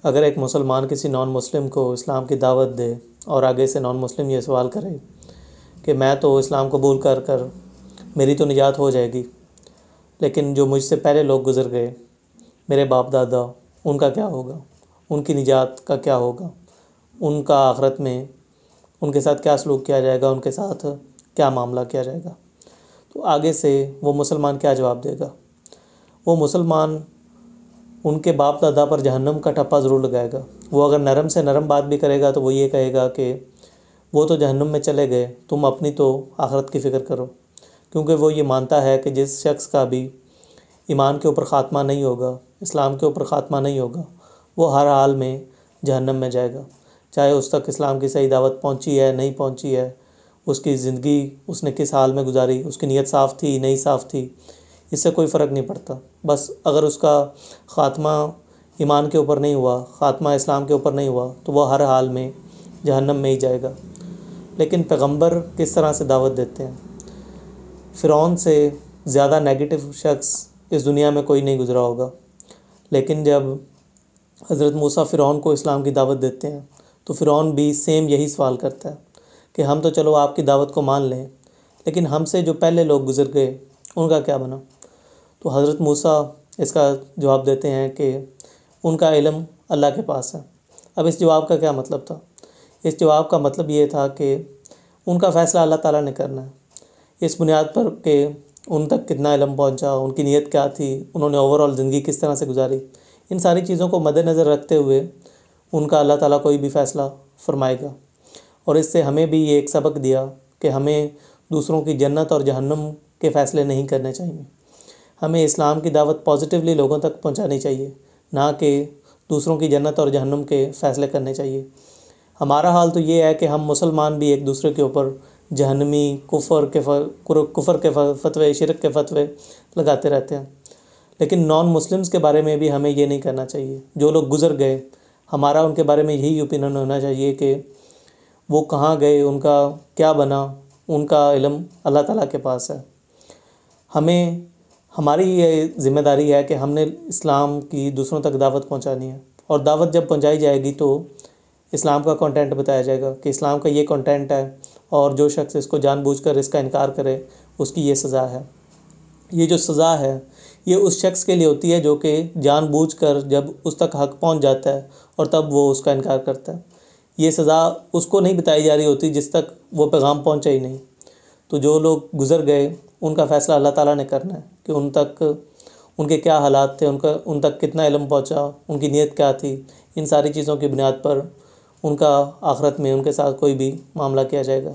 اگر ایک مسلمان کسی نان مسلم کو اسلام کی دعوت دے اور آگے سے نان مسلم یہ سوال کرے کہ میں تو اسلام قبول کر کر میری تو نجات ہو جائے گی، لیکن جو مجھ سے پہلے لوگ گزر گئے، میرے باپ دادا، ان کا کیا ہوگا؟ ان کی نجات کا کیا ہوگا؟ ان کا آخرت میں ان کے ساتھ کیا سلوک کیا جائے گا؟ ان کے ساتھ کیا معاملہ کیا جائے گا؟ تو آگے سے وہ مسلمان کیا جواب دے گا؟ وہ مسلمان ان کے باپ دادا پر جہنم کا ٹھپا ضرور لگائے گا۔ وہ اگر نرم سے نرم بات بھی کرے گا تو وہ یہ کہے گا کہ وہ تو جہنم میں چلے گئے، تم اپنی تو آخرت کی فکر کرو، کیونکہ وہ یہ مانتا ہے کہ جس شخص کا بھی ایمان کے اوپر خاتمہ نہیں ہوگا، اسلام کے اوپر خاتمہ نہیں ہوگا، وہ ہر حال میں جہنم میں جائے گا، چاہے اس تک اسلام کی صحیح دعوت پہنچی ہے نہیں پہنچی ہے، اس کی زندگی اس نے کس حال میں گزاری، اس کی نیت صاف تھی نہیں صاف تھی، اس سے کوئی فرق نہیں پڑتا۔ بس اگر اس کا خاتمہ ایمان کے اوپر نہیں ہوا، خاتمہ اسلام کے اوپر نہیں ہوا، تو وہ ہر حال میں جہنم میں ہی جائے گا۔ لیکن پیغمبر کس طرح سے دعوت دیتے ہیں؟ فرعون سے زیادہ نیگیٹو شخص اس دنیا میں کوئی نہیں گزرا ہوگا، لیکن جب حضرت موسیٰ فرعون کو اسلام کی دعوت دیتے ہیں تو فرعون بھی سیم یہی سوال کرتا ہے کہ ہم تو چلو آپ کی دعوت کو مان لیں، لیکن ہم سے جو پہلے لوگ گزر گئے ان کا کیا بنا؟ تو حضرت موسیٰ اس کا جواب دیتے ہیں کہ ان کا علم اللہ کے پاس ہے۔ اب اس جواب کا کیا مطلب تھا؟ اس جواب کا مطلب یہ تھا کہ ان کا فیصلہ اللہ تعالیٰ نے کرنا ہے، اس بنیاد پر کہ ان تک کتنا علم پہنچا، ان کی نیت کیا تھی، انہوں نے اوور آل زندگی کس طرح سے گزاری، ان ساری چیزوں کو مد نظر رکھتے ہوئے ان کا اللہ تعالیٰ کوئی بھی فیصلہ فرمائے گا۔ اور اس سے ہمیں بھی یہ ایک سبق دیا کہ ہمیں دوسروں کی جنت اور جہنم کے فیصلے نہیں کرنے چاہیے، ہمیں اسلام کی دعوت پازیٹیولی لوگوں تک پہنچانی چاہیے، نہ کہ دوسروں کی جنت اور جہنم کے فیصلے کرنے چاہیے۔ ہمارا حال تو یہ ہے کہ ہم مسلمان بھی ایک دوسرے کے اوپر جہنمی کفر کے فتوے، شرک کے فتوے لگاتے رہتے ہیں، لیکن نان مسلمز کے بارے میں بھی ہمیں یہ نہیں کرنا چاہیے۔ جو لوگ گزر گئے، ہمارا ان کے بارے میں یہی اوپینین ہونا چاہیے کہ وہ کہاں گئے، ان کا کیا بنا، ان کا علم اللہ تعالیٰ کے پاس ہے۔ ہماری یہ ذمہ داری ہے کہ ہم نے اسلام کی دوسروں تک دعوت پہنچانی ہے، اور دعوت جب پہنچائی جائے گی تو اسلام کا کنٹینٹ بتایا جائے گا کہ اسلام کا یہ کنٹینٹ ہے، اور جو شخص اس کو جان بوجھ کر اس کا انکار کرے اس کی یہ سزا ہے۔ یہ جو سزا ہے یہ اس شخص کے لیے ہوتی ہے جو کہ جان بوجھ کر جب اس تک حق پہنچ جاتا ہے اور تب وہ اس کا انکار کرتا ہے۔ یہ سزا اس کو نہیں بتائی جا رہی ہوتی جس تک وہ پیغام پہنچا ہی نہیں۔ تو جو لوگ گزر گئے ان کا فیصلہ اللہ تعالیٰ نے کرنا ہے کہ ان تک ان کے کیا حالات تھے، ان تک کتنا علم پہنچا، ان کی نیت کیا تھی، ان ساری چیزوں کی بنیاد پر ان کا آخرت میں ان کے ساتھ کوئی بھی معاملہ کیا جائے گا۔